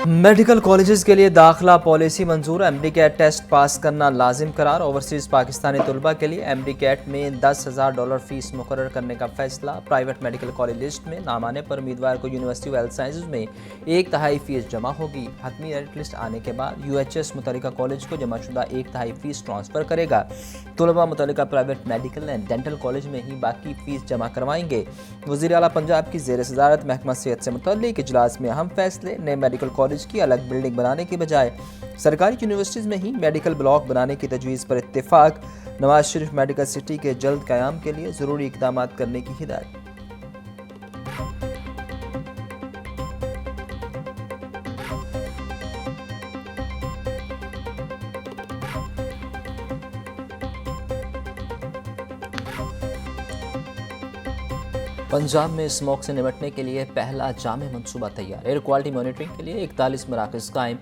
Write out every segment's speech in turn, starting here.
Medical colleges के लिए दाखिला पॉलिसी मंजूर। एमडी कैट टेस्ट पास करना लाजिम करार। ओवरसीज़ पाकिस्तानी तलबा के लिए एमडी कैट में $10,000 फीस मुकर्रर करने का फैसला। प्राइवेट मेडिकल कॉलेज लिस्ट में नाम आने पर उम्मीदवार को यूनिवर्सिटी ऑफ हेल्थ साइंसेज में 1/3 फीस जमा होगी। हतमी मेरिट लिस्ट आने के बाद UHS मुतल्लिका कॉलेज को जमाशुदा 1/3 फीस ट्रांसफ़र करेगा। तलबा मुतल्लिका private medical and dental college में ही बाकी फीस जमा करवाएंगे। वज़ीर आला पंजाब की ज़ेर सदारत महकमा सेहत से मुतल्लिक इजलास में अहम फैसले। नए मेडिकल कॉलेज की अलग बिल्डिंग बनाने की बजाय सरकारी यूनिवर्सिटीज़ में ही मेडिकल ब्लॉक बनाने की तजवीज़ पर इत्तेफाक। नवाज शरीफ मेडिकल सिटी के जल्द क़याम के लिए ज़रूरी इक़दाम करने की हिदायत। पंजाब में स्मोक से निपटने के लिए पहला जामे मनसूबा तैयार। एयर क्वालिटी मॉनिटरिंग के लिए 41 मराकज़ कायम,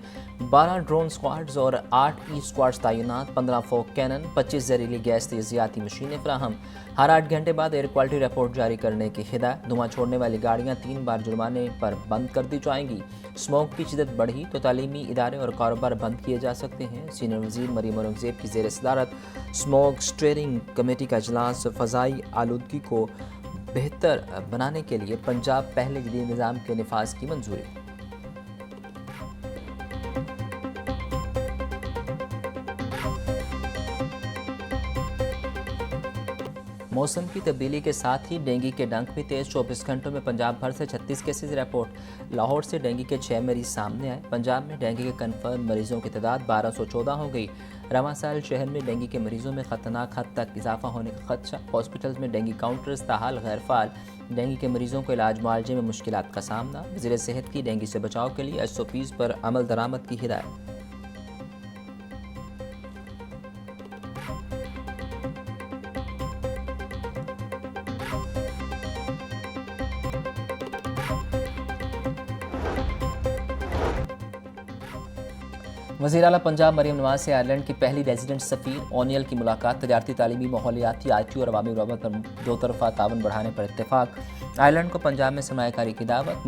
12 ड्रोन स्क्वाड्स और 8 ई स्क्वाड्स तैनात, 15 फोक कैनन, 25 जहरीली गैस तेजियाती मशीनें फ्राहम। हर 8 घंटे बाद एयर क्वालिटी रिपोर्ट जारी करने की हिदायत। धुआं छोड़ने वाली गाड़ियाँ 3 बार जुर्माने पर बंद कर दी जाएंगी। स्मोक की शिद्दत बढ़ी तो तालीमी इदारे और कारोबार बंद किए जा सकते हैं। सीनियर वज़ीर मरीम औरंगज़ेब की ज़ेर सदारत स्मोक स्टीयरिंग कमेटी का इजलास। फ़ज़ाई आलूदगी को बेहतर बनाने के लिए पंजाब पहले जदीद निज़ाम के निफाज की मंजूरी। मौसम की तब्दीली के साथ ही डेंगू के डंक भी तेज़। 24 घंटों में पंजाब भर से 36 केसेज रिपोर्ट। लाहौर से डेंगू के 6 मरीज सामने आए। पंजाब में डेंगू के कन्फर्म मरीजों की तादाद 1214 हो गई। रवां साल शहर में डेंगू के मरीजों में ख़तरनाक हद तक इजाफा होने का खदशा। हॉस्पिटल्स में डेंगू काउंटर्स ताहाल गैर फाल। डेंगू के मरीजों को इलाज मुआलजे में मुश्किलात का सामना। वज़ीर सेहत की डेंगू से बचाव के लिए SOPs पर अमल दरामद की हिदायत। वज़ीर आला पंजाब मरीम नवाज से आयरलैंड की पहली रेजिडेंट सफ़ीर ओनियल की मुलाकात। तजारती, तालीमी, माहौलियाती, IT और अवामी रवाबत पर दो तरफ़ा ताउन बढ़ाने पर इत्तेफाक। आयरलैंड को पंजाब में सरमायाकारी की दावत।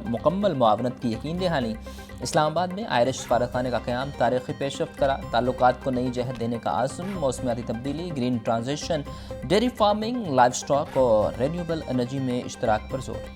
मुकम्मल मुआवनत की यकीन दहानी। इस्लामाबाद में आयरिश सफारतखाने का क़याम तारीख़ी पेशरफ्त करा। ताल्लुकात को नई जहत देने का आज़म। मौसमियाती तब्दीली, green transition, dairy farming, live stock और रिन्यूएबल एनर्जी में इश्तराक पर जोर।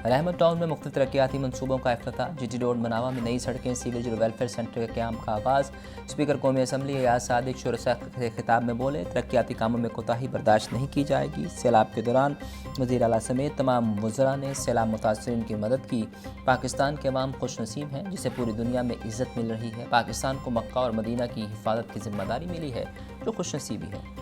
रहमत टाउन में मुख्तलिफ तरक्याती मनसूबों का इफ्तिताह। GT रोड मनावा में नई सड़कें, सीवेज और वेलफेयर सेंटर के क़याम का आगाज़। स्पीकर कौमी असम्बली एयाज सादिक शुरा के खिताब में बोले, तरक्याती कामों में कोताही बर्दाश्त नहीं की जाएगी। सैलाब के दौरान वज़ीर आला समेत तमाम वज़रा ने सैलाब मुतासरीन की मदद की। पाकिस्तान के अवाम खुश नसीब हैं जिसे पूरी दुनिया में इज़्ज़त मिल रही है। पाकिस्तान को मक्का और मदीना की हिफाजत की जिम्मेदारी मिली है, जो खुश नसीबी है।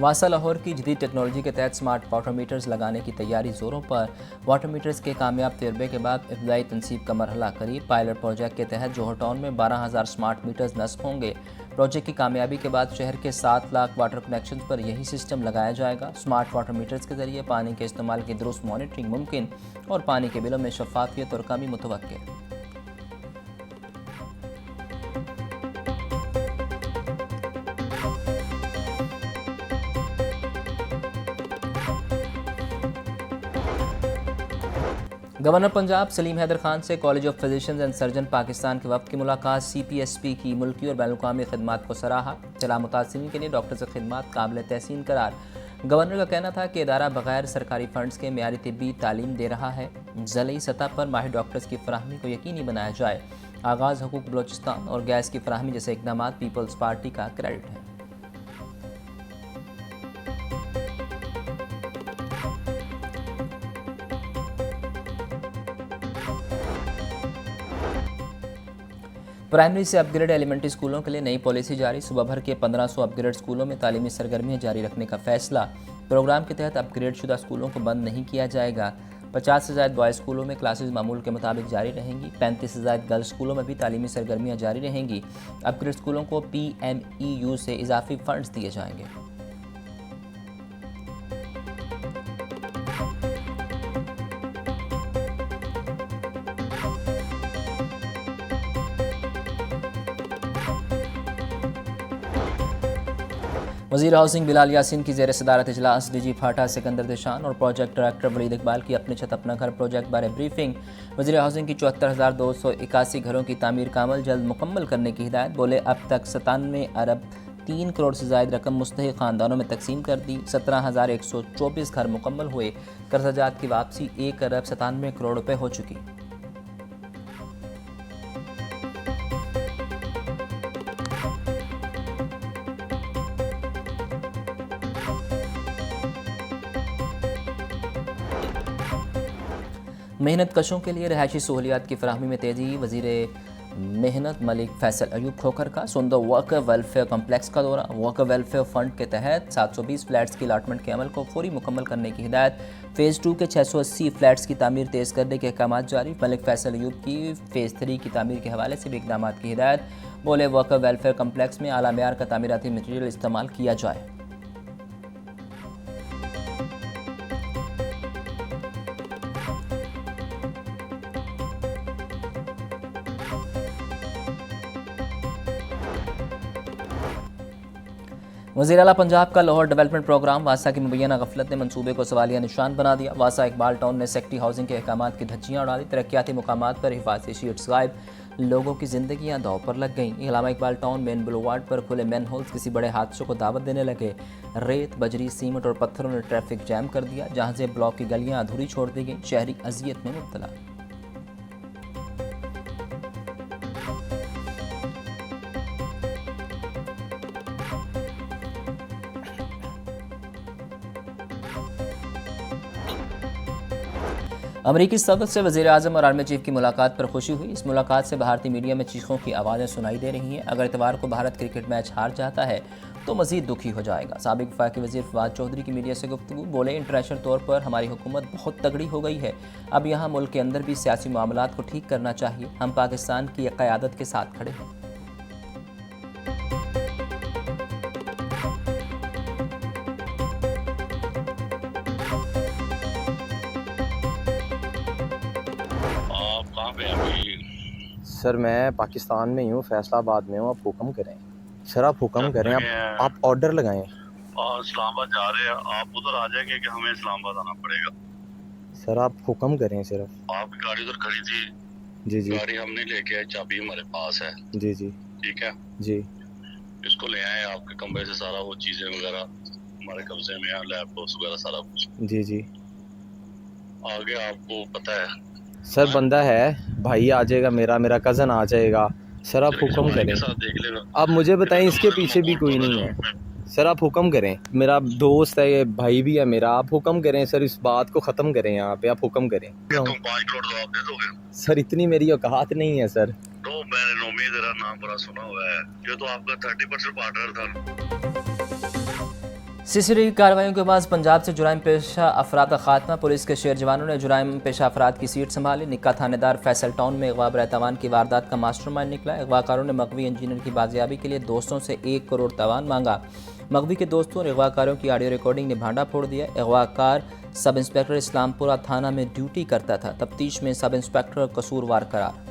वासा लाहौर की जदीद टेक्नोलॉजी के तहत स्मार्ट वाटर मीटर्स लगाने की तैयारी ज़ोरों पर। वाटर मीटर्स के कामयाब तजर्बे के बाद इब्तदाई तनसीब का मरहला करीब। पायलट प्रोजेक्ट के तहत जोहर टाउन में 12,000 स्मार्ट मीटर्स नस्ब होंगे। प्रोजेक्ट की कामयाबी के बाद शहर के 7 लाख वाटर कनेक्शन पर यही सिस्टम लगाया जाएगा। स्मार्ट वाटर मीटर्स के जरिए पानी के इस्तेमाल की दुरुस्त मॉनिटरिंग मुमकिन और पानी के बिलों में शफाफियत और कमी मुतवक्किल। गवर्नर पंजाब सलीम हैदर खान से college of physicians and surgeon Pakistan के वफ़द की मुलाकात। CPSP की मुल्की और बैनुल-अक़वामी खिदमात को सराहा। सैलाब मुतासिरीन के लिए डॉक्टर से खिदमात काबिल तहसीन करार। गवर्नर का कहना था कि इदारा बगैर सरकारी फ़ंड्स के मेयारी तिब्बी तालीम दे रहा है। ज़िली सतह पर माहिर डॉक्टर्स की फराहमी को यकीनी बनाया जाए। आगाज़ हुकूक बलोचिस्तान और गैस की फराहमी जैसे इक़दाम पीपल्स पार्टी का क्रेडिट है। प्राइमरी से अपग्रेड एलिमेंट्री स्कूलों के लिए नई पॉलिसी जारी। सुबह भर के 1500 अपग्रेड स्कूलों में तालीमी सरगर्मियाँ जारी रखने का फैसला। प्रोग्राम के तहत अपग्रेड शुदा स्कूलों को बंद नहीं किया जाएगा। 50 से ज़ायद बॉयज़ स्कूलों में क्लासेज मामूल के मुताबिक जारी रहेंगी। 35 से ज़ायद गर्ल्स स्कूलों में भी तालीमी सरगर्मियाँ जारी रहेंगी। अपग्रेड स्कूलों को PMEU से इजाफी फ़ंड्स दिए जाएंगे। वज़ीर हाउसिंग बिलाल यासीन की ज़ेर सदारत इजलास डीजी फाटा सिकंदर दिशान और प्रोजेक्ट डायरेक्टर वलीद इकबाल की अपनी छत अपना घर प्रोजेक्ट बारे ब्रीफिंग। वज़ीर हाउसिंग की 74,281 घरों की तामीर का अमल जल्द मुकम्मल करने की हिदायत। बोले अब तक 97 अरब 3 करोड़ से ज़ायद रकम मुस्तहिक़ ख़ानदानों में तकसीम कर दी। 17,124 घर मुकम्मल हुए। कर्ज़ात की वापसी 1 अरब 97 करोड़ रुपये हो चुकी। मेहनत कशों के लिए रहायशी सहूलियात की फराहमी में तेज़ी। वज़ीर मेहनत मलिक फैसल अयूब खोखर का सुंदर वर्कर वेलफेयर कम्प्लेक्स का दौरा। वर्कर वेलफेयर फ़ंड के तहत 720 फ्लैट्स की अलाटमेंट के अमल को फौरी मुकम्मल करने की हिदायत। फ़ेज़ 2 के 680 फ्लैट्स की तामीर तेज़ करने के अहकाम जारी। मलिक फैसल अयूब की फ़ेज़ 3 की तामीर के हवाले से भी इक़दाम की हिदायत। बोले वर्कर वेलफेयर कम्प्लेक्स में आला मेयार का तामीराती मटीरियल इस्तेमाल किया जाए। वज़ीर आला पंजाब का लाहौर डेवलपमेंट प्रोग्राम वासा की मुबैना गफलत ने मनसूबे को सवालिया निशान बना दिया। वासा इकबाल टाउन ने सेक्टरी हाउसिंग के अहकामात की धज्जियाँ उड़ा दी। तरक्याती मुकामात पर हिफाजती शीट्स गायब, लोगों की जिंदगियाँ दाव पर लग गईं। इलामा इकबाल टाउन मेन बुलवार्ड पर खुले मैन होल्स किसी बड़े हादसों को दावत देने लगे। रेत, बजरी, सीमेंट और पत्थरों ने ट्रैफिक जैम कर दिया। जहाँ से ब्लॉक की गलियाँ अधूरी छोड़ दी गई। शहरी अजियत में मुब्तला। अमरीकी सदर से वज़ीर आज़म और आर्मी चीफ की मुलाकात पर खुशी हुई। इस मुलाकात से भारतीय मीडिया में चीखों की आवाज़ें सुनाई दे रही हैं। अगर इतवार को भारत क्रिकेट मैच हार जाता है तो मज़ीद दुखी हो जाएगा। साबिक वफाकी वज़ीर फवाद चौधरी की मीडिया से गुफ्तगू। बोले इंटरनेशनल तौर पर हमारी हुकूमत बहुत तगड़ी हो गई है। अब यहाँ मुल्क के अंदर भी सियासी मामलात को ठीक करना चाहिए। हम पाकिस्तान की क़यादत के साथ खड़े हैं। सर मैं पाकिस्तान में ही हूँ, फैसलाबाद में हूँ। आप हुक्म करें सर, आप हुक्म करें, आप ऑर्डर लगाएं। इस्लामाबाद जा रहे हैं, आप उधर आ जाएंगे कि हमें इस्लामाबाद आना पड़ेगा? सर आप हुक्म करें सिर्फ। आपकी गाड़ी उधर खड़ी थी। जी जी। गाड़ी हमने लेके आए, चाबी हमारे पास है। जी जी। ठीक है जी। इसको ले आए आपके कमरे से, सारा वो चीजें वगैरह हमारे कब्जे में है, लैपटॉप्स वगैरह सारा कुछ। जी जी। आगे आपको पता है सर बंदा है, भाई आ जाएगा, मेरा कज़न आ जाएगा। सर आप हुक्म करें। देख लेगा। आप मुझे बताएं, इसके पीछे भी कोई नहीं है। सर आप हुक्म करें, मेरा दोस्त है, ये भाई भी है मेरा। आप हुक्म करें सर, इस बात को ख़त्म करें। यहाँ पे आप हुक्म करें। तुम 5 करोड़ जवाब दे दोगे? सर इतनी मेरी औकात नहीं है सर। तो मैंने नोमी तेरा नाम बड़ा सुना हुआ है, ये तो आपका 30% पार्टनर था। सीसीटीवी की कार्रवाइयों के बाद पंजाब से जुराइम पेशा अफराद का खात्मा। पुलिस के शेर जवानों ने जुराइम पेशा अफराद की सीट संभाली। निक्का थानेदार फैसल टाउन में अगवा बरतवान की वारदात का मास्टरमाइंड निकला। अगवाकारों ने मगवी इंजीनियर की बाजियाबी के लिए दोस्तों से 1 करोड़ तवान मांगा। मगवी के दोस्तों और अगवाकारों की ऑडियो रिकॉर्डिंग ने भांडा फोड़ दिया। अगवाकार सब इंस्पेक्टर इस्लामपुरा थाना में ड्यूटी करता था। तफ्तीश में सब इंस्पेक्टर कसूरवार करार।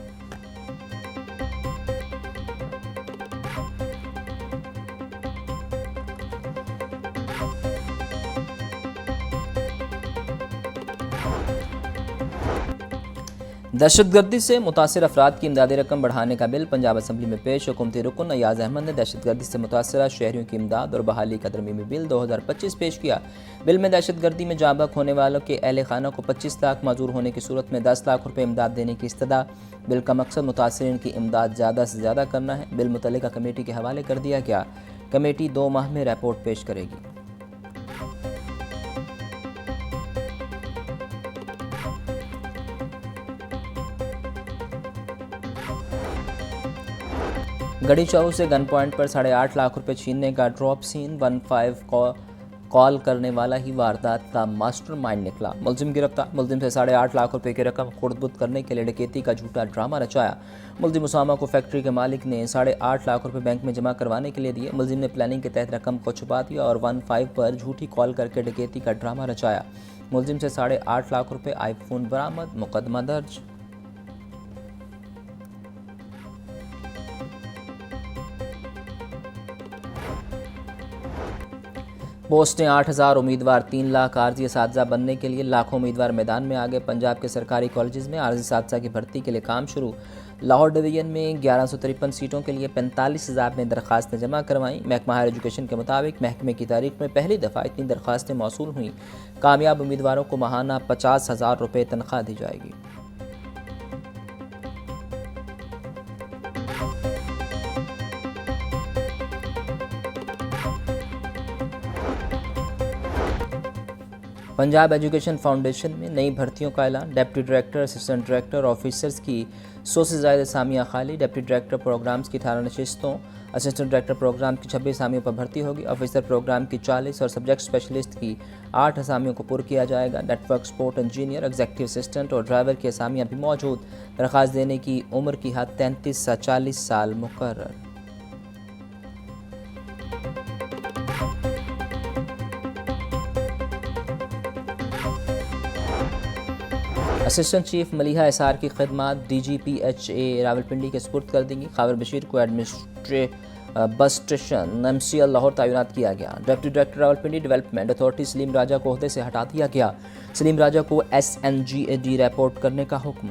दहशतगर्दी से मुतासर अफराद की इमदादी रकम बढ़ाने का बिल पंजाब असम्बली में पेश। हुकूमती रुकन अयाज अहमद ने दहशतगर्दी से मुतासर शहरियों की इमदाद और बहाली का तरमीमी बिल 2025 पेश किया। बिल में दहशतगर्दी में जाँ बहक होने वालों के अहल खाना को 25 लाख माजूर होने की सूरत में 10 लाख रुपये इमदाद देने की इस्तदा। बिल का मकसद मुतासरीन की इमदाद ज़्यादा से ज़्यादा करना है। बिल मुतल्लिका कमेटी के हवाले कर दिया गया। कमेटी 2 माह में रिपोर्ट पेश करेगी। गढ़ी चौक से गन पॉइंट पर 8.5 लाख रुपए छीनने का ड्रॉप सीन। 15 कॉल करने वाला ही वारदात का मास्टरमाइंड निकला। मुलजिम गिरफ्तार। मुलजिम से 8.5 लाख रुपए की रकम खुर्द-बुर्द करने के लिए डकैती का झूठा ड्रामा रचाया। मुलजिम उसामा को फैक्ट्री के मालिक ने 8.5 लाख रुपए बैंक में जमा करवाने के लिए दिए। मुलजिम ने प्लानिंग के तहत रकम को छुपा दिया और 15 पर झूठी कॉल करके डकैती का ड्रामा रचाया। मुलजिम से 8.5 लाख रुपए, आईफोन बरामद। मुकदमा दर्ज। पोस्टें 8,000 उम्मीदवार 3 लाख आरजी असातिज़ा बनने के लिए लाखों उम्मीदवार मैदान में आ गए। पंजाब के सरकारी कॉलेजेस में आरजी असातिज़ा की भर्ती के लिए काम शुरू। लाहौर डिवीज़न में 1153 सीटों के लिए 45,000 ने दरख्वास्तें जमा करवाईं। महकमा हायर एजुकेशन के मुताबिक महकमे की तारीख में पहली दफ़ा इतनी दरख्वास्तें मौसूल हुईं। कामयाब उम्मीदवारों को माहाना 50,000 रुपये तनख्वाह दी जाएगी। पंजाब एजुकेशन फाउंडेशन में नई भर्तियों का ऐलान। Deputy director, assistant director, officers की 100 से ज़्यादा असामियाँ खाली। डिप्टी डायरेक्टर प्रोग्राम्स की 18 नशिस्तों, असिस्टेंट डायरेक्टर प्रोग्राम की 26 असामियों पर भर्ती होगी। ऑफिसर प्रोग्राम की 40 और सब्जेक्ट स्पेशलिस्ट की 8 असामियों को पुर किया जाएगा। Network support engineer, executive assistant और ड्राइवर की असामियाँ भी मौजूद। दरख्वास्त देने की उम्र की हद 33 से 40 साल मुकर्रर। असिस्टेंट चीफ मलिहा एसआर की खिदमात DGPHA रावलपिंडी के सुपुर्द कर देंगी। खावर बशीर को बस स्टेशन MCL लाहौर तैनात किया गया। Deputy director Rawalpindi development authority Salim Raja को ओहदे से हटा दिया गया। सलीम राजा को SNGAD रिपोर्ट करने का हुक्म।